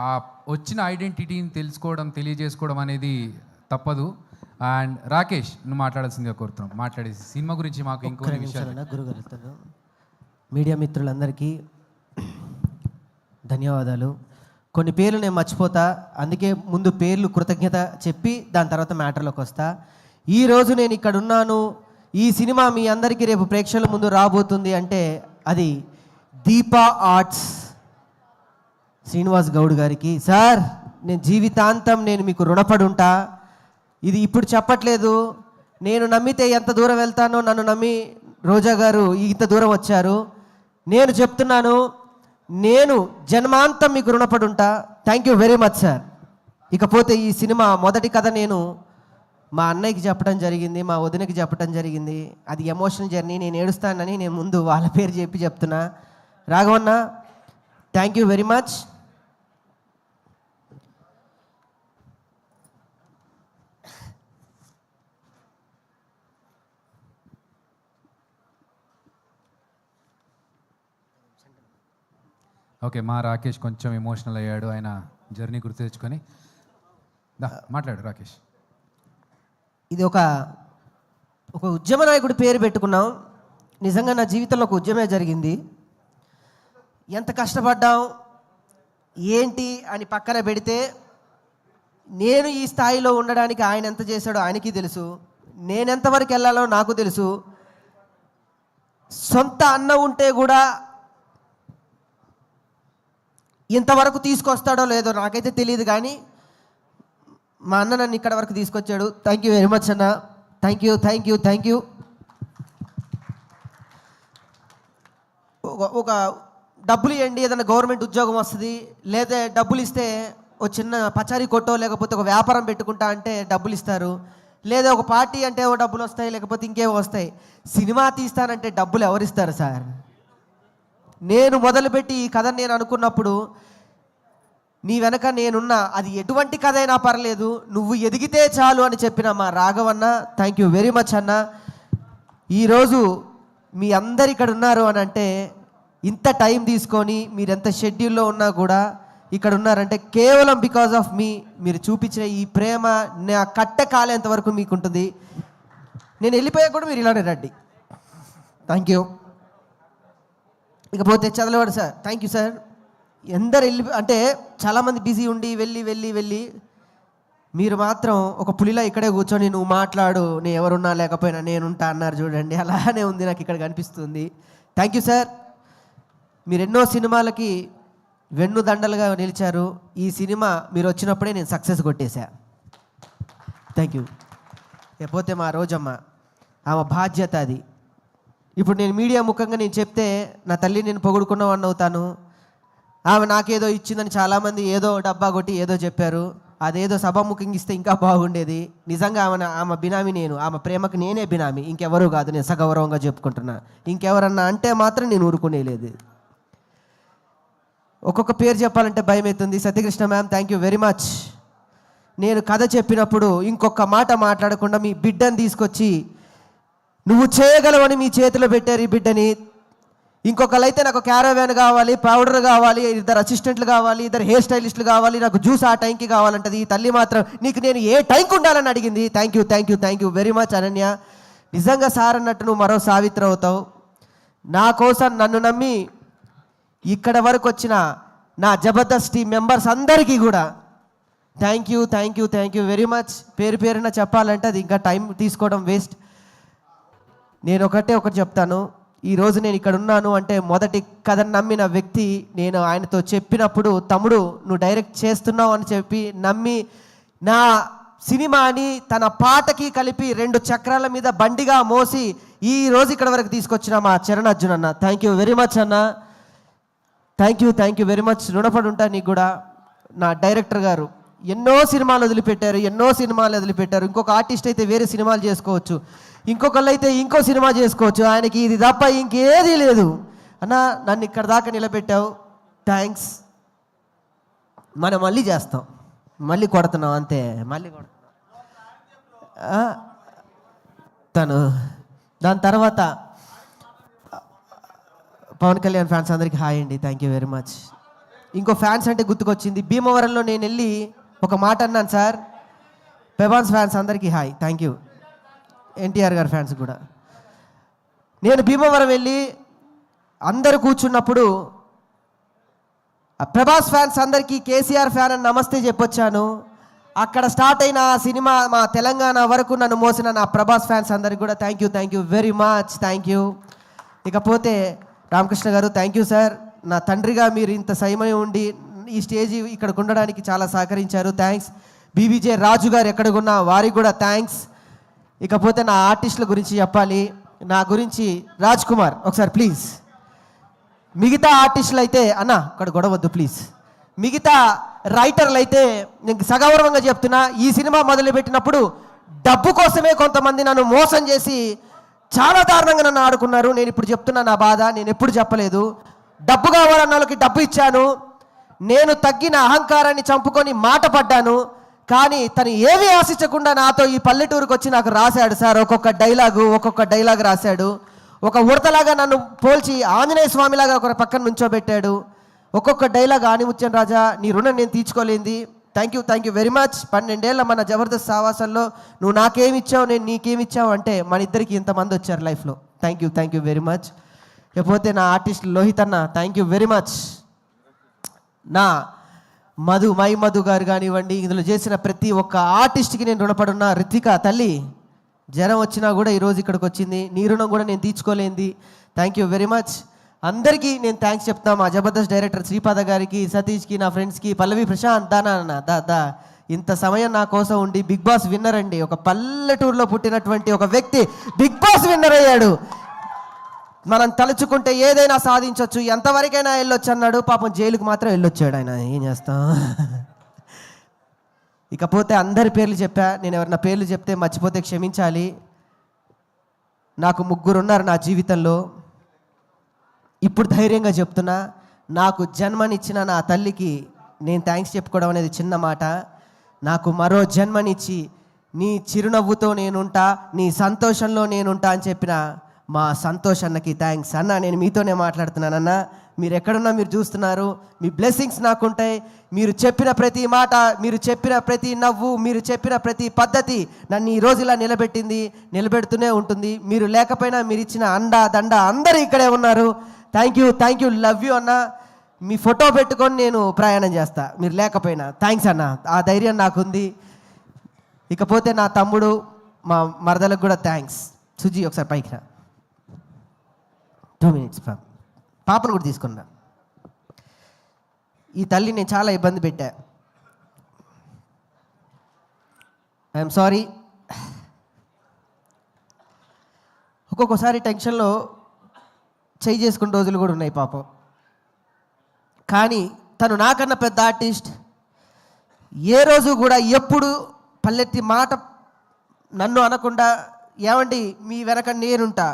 ఆ వచ్చిన ఐడెంటిటీని తెలుసుకోవడం, తెలియజేసుకోవడం అనేది తప్పదు. అండ్ రాకేష్, నువ్వు మాట్లాడాల్సిందిగా కోరుతున్నాం. మాట్లాడేసి సినిమా గురించి మాకు ఇంకొన్ని విషయాలు. గురుగారు, మీడియా మిత్రులందరికీ ధన్యవాదాలు. కొన్ని పేర్లు నేను మర్చిపోతా, అందుకే ముందు పేర్లు కృతజ్ఞత చెప్పి దాని తర్వాత మ్యాటర్లోకి వస్తా. ఈరోజు నేను ఇక్కడ ఉన్నాను, ఈ సినిమా మీ అందరికీ రేపు ప్రేక్షకుల ముందు రాబోతుంది అంటే అది దీపా ఆర్ట్స్ శ్రీనివాస్ గౌడ్ గారికి. సార్, నేను జీవితాంతం నేను మీకు రుణపడి ఉంటా. ఇది ఇప్పుడు చెప్పట్లేదు, నేను నమ్మితే ఎంత దూరం వెళ్తానో నన్ను నమ్మి రోజా గారు ఇంత దూరం వచ్చారు. నేను చెప్తున్నాను, నేను జన్మాంతం మీకు రుణపడి ఉంటా. Thank you very much sir. ఇకపోతే ఈ సినిమా మొదటి కథ నేను మా అన్నయ్యకి చెప్పడం జరిగింది, మా వదినకి చెప్పడం జరిగింది. అది ఎమోషనల్ జర్నీ, నేను ఏడుస్తానని నేను ముందు వాళ్ళ పేరు చెప్పి చెప్తున్నా. రాఘవన్న, thank you very much. Okay, మా రాకేష్ కొంచెం ఎమోషనల్ అయ్యాడు, ఆయన జర్నీ గుర్తు తెచ్చుకొని. మాట్లాడు రాకేష్. ఇది ఒక ఉద్యమ నాయకుడి పేరు పెట్టుకున్నాం. నిజంగా నా జీవితంలో ఒక ఉద్యమే జరిగింది. ఎంత కష్టపడ్డాం ఏంటి అని పక్కన పెడితే, నేను ఈ స్థాయిలో ఉండడానికి ఆయన ఎంత చేశాడో ఆయనకి తెలుసు, నేనెంతవరకు వెళ్ళాలో నాకు తెలుసు. సొంత అన్న ఉంటే కూడా ఇంతవరకు తీసుకొస్తాడో లేదో నాకైతే తెలియదు, కానీ మా అన్న నన్ను ఇక్కడ వరకు తీసుకొచ్చాడు. థ్యాంక్ యూ వెరీ మచ్ అన్న. Thank you thank you thank you. ఒక డబ్బులు ఇవ్వండి, ఏదైనా గవర్నమెంట్ ఉద్యోగం వస్తుంది, లేదా డబ్బులు ఇస్తే ఒక చిన్న పచారీ కొట్టో లేకపోతే ఒక వ్యాపారం పెట్టుకుంటా అంటే డబ్బులు ఇస్తారు, లేదా ఒక పార్టీ అంటే ఓ డబ్బులు వస్తాయి, లేకపోతే ఇంకేమో వస్తాయి. సినిమా తీస్తానంటే డబ్బులు ఎవరిస్తారు సార్? నేను మొదలుపెట్టి ఈ కథ నేను అనుకున్నప్పుడు, నీ వెనక నేనున్నా, అది ఎటువంటి కథ అయినా పర్లేదు, నువ్వు ఎదిగితే చాలు అని చెప్పిన మా రాఘవన్న, థ్యాంక్ యూ వెరీ మచ్ అన్న. ఈరోజు మీ అందరు ఇక్కడ ఉన్నారు అని అంటే, ఇంత టైం తీసుకొని మీరు ఎంత షెడ్యూల్లో ఉన్నా కూడా ఇక్కడ ఉన్నారంటే కేవలం బికాజ్ ఆఫ్ మీ. మీరు చూపించిన ఈ ప్రేమ నా కట్టె కాలేంత వరకు మీకు ఉంటుంది. నేను వెళ్ళిపోయా కూడా మీరు ఇలానే రండి. Thank you. ఇకపోతే చదలవాడు సార్, థ్యాంక్ యూ సార్. ఎందరు అంటే చాలామంది బిజీ ఉండి వెళ్ళి మీరు మాత్రం ఒక పులిలా ఇక్కడే కూర్చొని నువ్వు మాట్లాడు, నేను ఎవరున్నా లేకపోయినా నేనుంటా అన్నారు చూడండి. అలానే ఉంది నాకు ఇక్కడ కనిపిస్తుంది. Thank you sir. మీరు ఎన్నో సినిమాలకి వెన్నుదండలుగా నిలిచారు. ఈ సినిమా మీరు వచ్చినప్పుడే నేను సక్సెస్ కొట్టేశా. Thank you. లేకపోతే మా రోజమ్మ, ఆమె బాధ్యత అది. ఇప్పుడు నేను మీడియా ముఖంగా నేను చెప్తే నా తల్లి నేను పొగుడుకున్నవాడిని అవుతాను. ఆమె నాకేదో ఇచ్చిందని చాలామంది ఏదో డబ్బా కొట్టి ఏదో చెప్పారు. అదేదో సభాముఖంగా ఇస్తే ఇంకా బాగుండేది. నిజంగా ఆమె బినామీ నేను, ఆమె ప్రేమకు నేనే బినామీ, ఇంకెవరూ కాదు. నేను సగౌరవంగా చెప్పుకుంటున్నా. ఇంకెవరన్నా అంటే మాత్రం నేను ఊరుకునేలేదు. ఒక్కొక్క పేరు చెప్పాలంటే భయం అవుతుంది. Satyakrishna ma'am, thank you very much. నేను కథ చెప్పినప్పుడు ఇంకొక మాట మాట్లాడకుండా మీ బిడ్డని తీసుకొచ్చి నువ్వు చేయగలవని మీ చేతిలో పెట్టారు ఈ బిడ్డని. ఇంకొకళ్ళైతే నాకు క్యారవాన్ కావాలి, పౌడర్ కావాలి, 2 అసిస్టెంట్లు కావాలి, 2 హెయిర్ స్టైలిస్టులు కావాలి, నాకు జ్యూస్ ఆ టైంకి కావాలంటది. ఈ తల్లి మాత్రం నీకు నేను ఏ టైంకి ఉండాలని అడిగింది. Thank you thank you thank you very much Ananya. నిజంగా సార్ అన్నట్టు నువ్వు మరో సావిత్రి అవుతావు. నా కోసం నన్ను నమ్మి ఇక్కడ వరకు వచ్చిన నా జబర్దస్త్ టీం మెంబర్స్ అందరికీ కూడా thank you thank you thank you very much. పేరు పేరున చెప్పాలంటే అది ఇంకా టైం తీసుకోవడం వేస్ట్. నేను ఒకటి చెప్తాను. ఈరోజు నేను ఇక్కడ ఉన్నాను అంటే మొదటి కథను నమ్మిన వ్యక్తి నేను. ఆయనతో చెప్పినప్పుడు తమ్ముడు నువ్వు డైరెక్ట్ చేస్తున్నావు అని చెప్పి నమ్మి నా సినిమాని తన పాటకి కలిపి 2 చక్రాల మీద బండిగా మోసి ఈ రోజు ఇక్కడ వరకు తీసుకొచ్చిన మా చరణ్ అర్జున్ అన్న, థ్యాంక్ యూ వెరీ మచ్ అన్న. Thank you very much. రుణపడి ఉంటా నీకు కూడా. నా డైరెక్టర్ గారు ఎన్నో సినిమాలు వదిలిపెట్టారు. ఇంకొక ఆర్టిస్ట్ అయితే వేరే సినిమాలు చేసుకోవచ్చు, ఇంకొకళ్ళు అయితే ఇంకో సినిమా చేసుకోవచ్చు. ఆయనకి ఇది తప్ప ఇంకేదీ లేదు. అన్న, నన్ను ఇక్కడ దాకా నిలబెట్టావు, థ్యాంక్స్. మనం మళ్ళీ చేస్తాం, మళ్ళీ కొడుతున్నాం అంతే, మళ్ళీ కొడుతున్నాం. తను దాని తర్వాత పవన్ కళ్యాణ్ ఫ్యాన్స్ అందరికీ హాయ్ అండి, థ్యాంక్ యూ వెరీ మచ్. ఇంకో ఫ్యాన్స్ అంటే గుర్తుకొచ్చింది. భీమవరంలో నేను వెళ్ళి ఒక మాట అన్నాను సార్. పెబాన్స్ ఫ్యాన్స్ అందరికీ హాయ్, థ్యాంక్ యూ. ఎన్టీఆర్ గారి ఫ్యాన్స్ కూడా. నేను భీమవరం వెళ్ళి అందరు కూర్చున్నప్పుడు ప్రభాస్ ఫ్యాన్స్ అందరికీ కేసీఆర్ ఫ్యాన్ అని నమస్తే చెప్పొచ్చాను. అక్కడ స్టార్ట్ అయిన ఆ సినిమా మా తెలంగాణ వరకు నన్ను మోసిన నా ప్రభాస్ ఫ్యాన్స్ అందరికీ కూడా thank you very much, thank you. ఇకపోతే రామకృష్ణ గారు థ్యాంక్ యూ సార్. నా తండ్రిగా మీరు ఇంత సమయం ఉండి ఈ స్టేజ్ ఇక్కడికి ఉండడానికి చాలా సహకరించారు, థ్యాంక్స్. బీబీజే రాజు గారు ఎక్కడికున్నా వారికి కూడా థ్యాంక్స్. ఇకపోతే నా ఆర్టిస్టుల గురించి చెప్పాలి. నా గురించి రాజ్ కుమార్ ఒకసారి ప్లీజ్. మిగతా ఆర్టిస్టులు అయితే అన్న అక్కడ గొడవద్దు ప్లీజ్. మిగతా రైటర్లు అయితే నేను సగౌరవంగా చెప్తున్నా, ఈ సినిమా మొదలుపెట్టినప్పుడు డబ్బు కోసమే కొంతమంది నన్ను మోసం చేసి చాలా దారుణంగా నన్ను ఆడుకున్నారు. నేను ఇప్పుడు చెప్తున్నా నా బాధ, నేను ఎప్పుడు చెప్పలేదు. డబ్బు కావాలన్న వాళ్ళకి డబ్బు ఇచ్చాను. నేను తగ్గిన అహంకారాన్ని చంపుకొని మాట పడ్డాను. కానీ తను ఏమీ ఆశించకుండా నాతో ఈ పల్లెటూరుకు వచ్చి నాకు రాశాడు సార్. ఒక్కొక్క డైలాగ్ రాశాడు. ఒక ఉడతలాగా నన్ను పోల్చి ఆంజనేయ స్వామిలాగా ఒక పక్కన నుంచోబెట్టాడు. ఒక్కొక్క డైలాగ్ ఆనిముత్యం రాజా నీ రుణం నేను తీర్చుకోలేంది. Thank you very much. 12 ఏళ్ళ మన జబర్దస్త్ సావాసంలో నువ్వు నాకేమిచ్చావు నేను నీకేమిచ్చావు అంటే మన ఇద్దరికి ఇంతమంది వచ్చారు లైఫ్లో. Thank you very much. లేకపోతే నా ఆర్టిస్ట్ లోహిత్ అన్న థ్యాంక్ యూ వెరీ మచ్. నా మధు గారు కానివ్వండి, ఇందులో చేసిన ప్రతి ఒక్క ఆర్టిస్ట్కి నేను రుణపడున్నా. రిత్విక తల్లి జ్వరం వచ్చినా కూడా ఈరోజు ఇక్కడికి వచ్చింది, నీ రుణం కూడా నేను తీర్చుకోలేంది. Thank you very much. అందరికీ నేను థ్యాంక్స్ చెప్తాను. మా జబర్దస్త్ డైరెక్టర్ శ్రీపాద గారికి, సతీష్కి, నా ఫ్రెండ్స్కి, పల్లవి ప్రశాంత్ దా ఇంత సమయం నా కోసం ఉండి బిగ్ బాస్ విన్నర్ అండి. ఒక పల్లెటూరులో పుట్టినటువంటి ఒక వ్యక్తి బిగ్ బాస్ విన్నర్ అయ్యాడు. మనం తలుచుకుంటే ఏదైనా సాధించవచ్చు, ఎంతవరకైనా వెళ్ళొచ్చు అన్నాడు. పాపం జైలుకు మాత్రం వెళ్ళొచ్చాడు ఆయన. ఏం చేస్తాం. ఇకపోతే అందరి పేర్లు చెప్పా. నేను ఎవరన్నా పేర్లు చెప్తే మర్చిపోతే క్షమించాలి. నాకు 3 ఉన్నారు నా జీవితంలో. ఇప్పుడు ధైర్యంగా చెప్తున్నా, నాకు జన్మనిచ్చిన నా తల్లికి నేను థ్యాంక్స్ చెప్పుకోవడం అనేది చిన్న మాట. నాకు మరో జన్మనిచ్చి నీ చిరునవ్వుతో నేనుంటా, నీ సంతోషంలో నేనుంటా అని చెప్పిన మా సంతోష్ అన్నకి థ్యాంక్స్. అన్న నేను మీతోనే మాట్లాడుతున్నానన్న. మీరు ఎక్కడున్నా మీరు చూస్తున్నారు, మీ బ్లెస్సింగ్స్ నాకుంటాయి. మీరు చెప్పిన ప్రతి మాట, మీరు చెప్పిన ప్రతి నవ్వు, మీరు చెప్పిన ప్రతి పద్ధతి నన్ను ఈ రోజు ఇలా నిలబెడుతూనే ఉంటుంది. మీరు లేకపోయినా మీరు ఇచ్చిన అండా దండ అందరూ ఇక్కడే ఉన్నారు. థ్యాంక్ యూ లవ్ యూ అన్న. మీ ఫోటో పెట్టుకొని నేను ప్రయాణం చేస్తా మీరు లేకపోయినా. థ్యాంక్స్ అన్న, ఆ ధైర్యం నాకుంది. ఇకపోతే నా తమ్ముడు, మా మరదలకు కూడా థ్యాంక్స్. సుజీ ఒకసారి పైకి రా. 2 minutes పాపను కూడా తీసుకున్నా. ఈ తల్లి నేను చాలా ఇబ్బంది పెట్టా. I'm sorry. ఒక్కొక్కసారి టెన్షన్లో చేయి చేసుకున్న రోజులు కూడా ఉన్నాయి పాపం. కానీ తను నాకన్నా పెద్ద ఆర్టిస్ట్. ఏ రోజు కూడా ఎప్పుడు పల్లెత్తి మాట నన్ను అనకుండా, ఏమండి మీ వెనక నేనుంటా,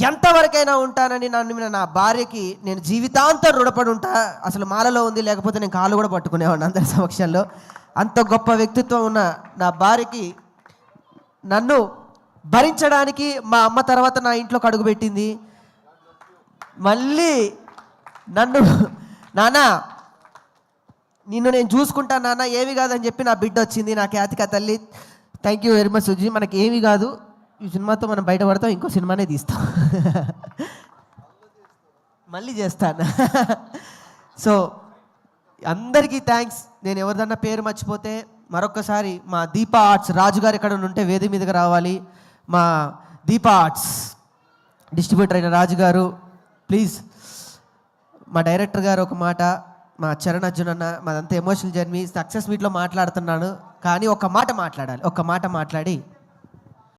ఎంతవరకైనా ఉంటానని నన్ను నా భార్యకి నేను జీవితాంతం రుణపడి ఉంటా. అసలు మాలలో ఉంది, లేకపోతే నేను కాళ్ళు కూడా పట్టుకునేవాడిని అందరి సమక్షంలో. అంత గొప్ప వ్యక్తిత్వం ఉన్న నా భార్యకి నన్ను భరించడానికి మా అమ్మ తర్వాత నా ఇంట్లోకి అడుగుపెట్టింది. మళ్ళీ నన్ను నాన్న నిన్ను నేను చూసుకుంటా నాన్న, ఏమి కాదని చెప్పి నా బిడ్డ వచ్చింది, నా ఖ్యాతిక తల్లి. Thank you very much Suji. మనకి ఏమీ కాదు, ఈ సినిమాతో మనం బయటపడతాం, ఇంకో సినిమానే తీస్తాం. మళ్ళీ చేస్తాను. సో అందరికీ థ్యాంక్స్. నేను ఎవరిదన్నా పేరు మర్చిపోతే మరొక్కసారి మా దీపా ఆర్ట్స్ రాజుగారు ఎక్కడ ఉంటే వేది మీదకి రావాలి. మా దీపా ఆర్ట్స్ డిస్ట్రిబ్యూటర్ అయిన రాజుగారు ప్లీజ్. మా డైరెక్టర్ గారు ఒక మాట, మా చరణ్ అర్జున్ అన్న, మాదంతా ఎమోషనల్ జర్నీ. సక్సెస్ మీట్లో మాట్లాడుతున్నాను కానీ ఒక్క మాట మాట్లాడాలి. ఒక్క మాట మాట్లాడి